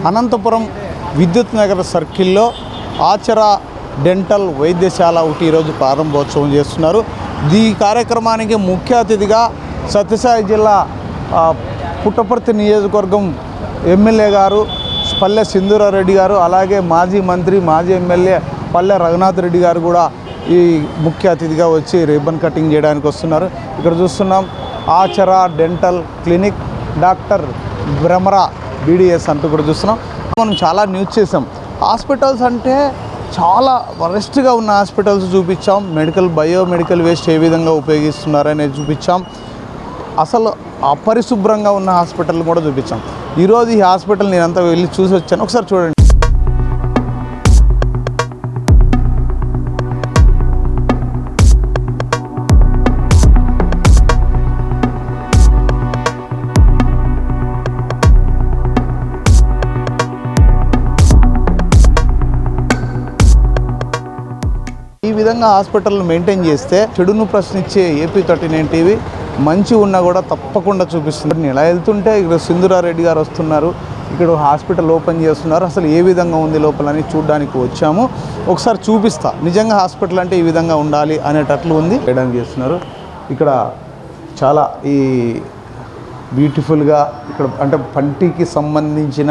అనంతపురం విద్యుత్ నగర్ సర్కిల్లో ఆచరా డెంటల్ వైద్యశాల ఒకటి ఈరోజు ప్రారంభోత్సవం చేస్తున్నారు. ఈ కార్యక్రమానికి ముఖ్య అతిథిగా సత్యసాయి జిల్లా పుట్టపర్తి నియోజకవర్గం ఎమ్మెల్యే గారు పల్లె సింధూరారెడ్డి గారు, అలాగే మాజీ మంత్రి మాజీ ఎమ్మెల్యే పల్లె రఘునాథ్ రెడ్డి గారు కూడా ఈ ముఖ్య అతిథిగా వచ్చి రిబ్బన్ కటింగ్ చేయడానికి వస్తున్నారు. ఇక్కడ చూస్తున్నాం ఆచరా dental clinic, doctor Bhramara BDS అంటూ కూడా చూస్తున్నాం. మనం చాలా న్యూస్ చేసాం. హాస్పిటల్స్ అంటే చాలా వరెస్ట్గా ఉన్న హాస్పిటల్స్ చూపించాం. బయోమెడికల్ వేస్ట్ ఏ విధంగా ఉపయోగిస్తున్నారనేది చూపించాం. అసలు అపరిశుభ్రంగా ఉన్న హాస్పిటల్ కూడా చూపించాం. ఈరోజు ఈ హాస్పిటల్ నేనంతా వెళ్ళి చూసి వచ్చాను. ఒకసారి చూడండి. ఈ విధంగా హాస్పిటల్ని మెయింటైన్ చేస్తే చెడును ప్రశ్నించే AP39 టీవీ మంచి ఉన్నా కూడా తప్పకుండా చూపిస్తుంది. నేను ఇలా వెళ్తుంటే ఇక్కడ సింధూరారెడ్డి గారు వస్తున్నారు, ఇక్కడ హాస్పిటల్ ఓపెన్ చేస్తున్నారు. అసలు ఏ విధంగా ఉంది లోపలని చూడడానికి వచ్చాము. ఒకసారి చూపిస్తా. నిజంగా హాస్పిటల్ అంటే ఈ విధంగా ఉండాలి అనేటట్లు ఉంది. చేయడానికి చేస్తున్నారు. ఇక్కడ చాలా ఈ బ్యూటిఫుల్గా ఇక్కడ అంటే పంటికి సంబంధించిన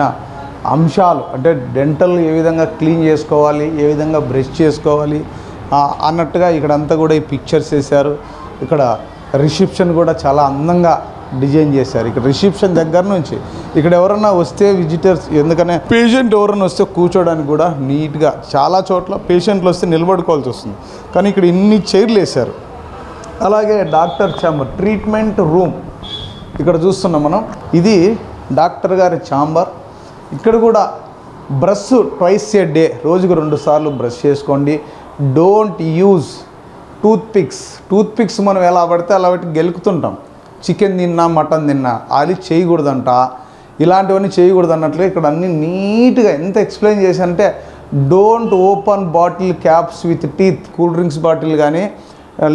అంశాలు అంటే డెంటల్ ఏ విధంగా క్లీన్ చేసుకోవాలి, ఏ విధంగా బ్రష్ చేసుకోవాలి అన్నట్టుగా ఇక్కడంతా కూడా ఈ పిక్చర్స్ వేశారు. ఇక్కడ రిసెప్షన్ కూడా చాలా అందంగా డిజైన్ చేశారు. ఇక్కడ రిసెప్షన్ దగ్గర నుంచి ఇక్కడ ఎవరన్నా వస్తే విజిటర్స్, ఎందుకనే పేషెంట్ ఎవరన్నా వస్తే కూర్చోడానికి కూడా నీట్గా, చాలా చోట్ల పేషెంట్లు వస్తే నిలబడుకోవాల్సి వస్తుంది, కానీ ఇక్కడ ఇన్ని చైర్లు వేశారు. అలాగే డాక్టర్ ఛాంబర్, ట్రీట్మెంట్ రూమ్ ఇక్కడ చూస్తున్నాం మనం. ఇది డాక్టర్ గారి ఛాంబర్. ఇక్కడ కూడా బ్రష్ ట్వైస్ ఏ డే, రోజుకు 2 సార్లు బ్రష్ చేసుకోండి. డోంట్ యూజ్ టూత్ పిక్స్ మనం ఎలా పడితే అలా పెట్టి గెలుకుతుంటాం. చికెన్ తిన్నా మటన్ తిన్నా అది చేయకూడదంట, ఇలాంటివన్నీ చేయకూడదు అన్నట్లుగా ఇక్కడ అన్నీ నీట్గా ఎంత ఎక్స్ప్లెయిన్ చేశానంటే, don't open bottle caps with teeth. Cool drinks bottle కానీ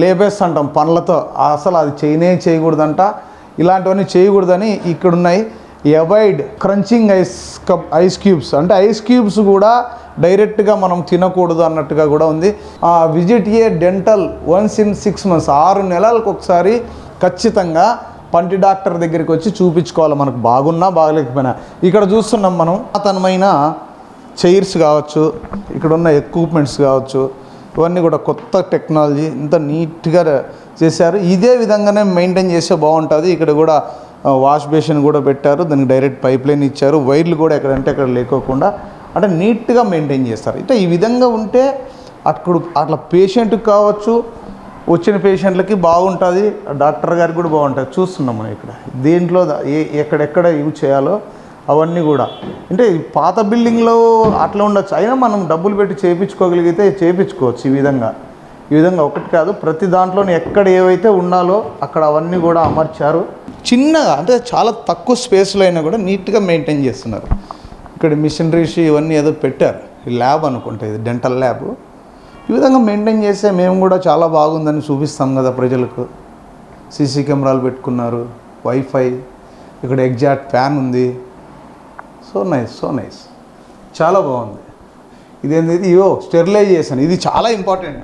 లేపేస్తుంటాం పండ్లతో, అసలు అది చేయకూడదంట. ఇలాంటివన్నీ చేయకూడదని ఇక్కడ ఉన్నాయి. అవాయిడ్ క్రంచింగ్ ఐస్ క్యూబ్స్, అంటే ఐస్ క్యూబ్స్ కూడా డైరెక్ట్గా మనం తినకూడదు అన్నట్టుగా కూడా ఉంది. Visit A dental once in 6 months, 6 నెలలకు ఒకసారి ఖచ్చితంగా పంటి డాక్టర్ దగ్గరికి వచ్చి చూపించుకోవాలి, మనకు బాగున్నా బాగలేకపోయినా. ఇక్కడ చూస్తున్నాం మనం పురాతనమైన చైర్స్ కావచ్చు, ఇక్కడ ఉన్న ఎక్విప్మెంట్స్ కావచ్చు, ఇవన్నీ కూడా కొత్త టెక్నాలజీ ఇంత నీట్గా చేశారు. ఇదే విధంగానే మెయింటైన్ చేస్తే బాగుంటుంది. ఇక్కడ కూడా వాష్ బేసిన్ కూడా పెట్టారు, దానికి డైరెక్ట్ పైప్ లైన్ ఇచ్చారు. వైర్లు కూడా ఎక్కడంటే అక్కడ లేకోకుండా అంటే నీట్గా మెయింటైన్ చేస్తారు. అంటే ఈ విధంగా ఉంటే అట్లా పేషెంట్కి కావచ్చు, వచ్చిన పేషెంట్లకి బాగుంటుంది, డాక్టర్ గారికి కూడా బాగుంటుంది. చూస్తున్నాం మనం ఇక్కడ దేంట్లో ఎక్కడెక్కడ యూజ్ చేయాలో అవన్నీ కూడా. అంటే పాత బిల్డింగ్లో అట్లా ఉండొచ్చు, అయినా మనం డబ్బులు పెట్టి చేయించుకోగలిగితే చేయించుకోవచ్చు. ఈ విధంగా ఒకటి కాదు, ప్రతి దాంట్లోనే ఎక్కడ ఏవైతే ఉండాలో అక్కడ అవన్నీ కూడా అమర్చారు. చిన్నగా అంటే చాలా తక్కువ స్పేస్లో అయినా కూడా నీట్గా మెయింటైన్ చేస్తున్నారు. ఇక్కడ మిషనరీస్ ఇవన్నీ ఏదో పెట్టారు, ల్యాబ్ అనుకుంటా, ఇది డెంటల్ ల్యాబ్. ఈ విధంగా మెయింటైన్ చేస్తే మేము కూడా చాలా బాగుందని చూపిస్తాం కదా ప్రజలకు. సీసీ కెమెరాలు పెట్టుకున్నారు, వైఫై, ఇక్కడ ఎగ్జాక్ట్ ఫ్యాన్ ఉంది. సో నైస్, చాలా బాగుంది. ఇదేంటి, స్టెరిలైజేషన్, ఇది చాలా ఇంపార్టెంట్.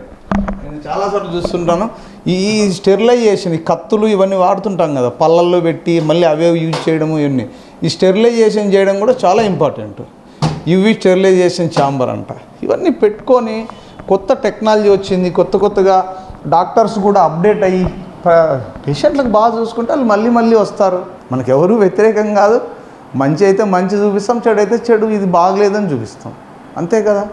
నేను చాలాసార్లు చూస్తుంటాను ఈ స్టెరిలైజేషన్, ఈ కత్తులు ఇవన్నీ వాడుతుంటాం కదా పళ్ళల్లో పెట్టి, మళ్ళీ అవే యూజ్ చేయడము, ఇవన్నీ ఈ స్టెరిలైజేషన్ చేయడం కూడా చాలా ఇంపార్టెంట్. యూవీ స్టెరిలైజేషన్ ఛాంబర్ అంట. ఇవన్నీ పెట్టుకొని కొత్త టెక్నాలజీ వచ్చింది, కొత్తగా డాక్టర్స్ కూడా అప్డేట్ అయ్యి పేషెంట్లకు బాగా చూసుకుంటే వాళ్ళు మళ్ళీ వస్తారు. మనకు ఎవరు వ్యతిరేకం కాదు. మంచి అయితే మంచి చూపిస్తాం, చెడు అయితే చెడు, ఇది బాగలేదని చూపిస్తాం, అంతే కదా.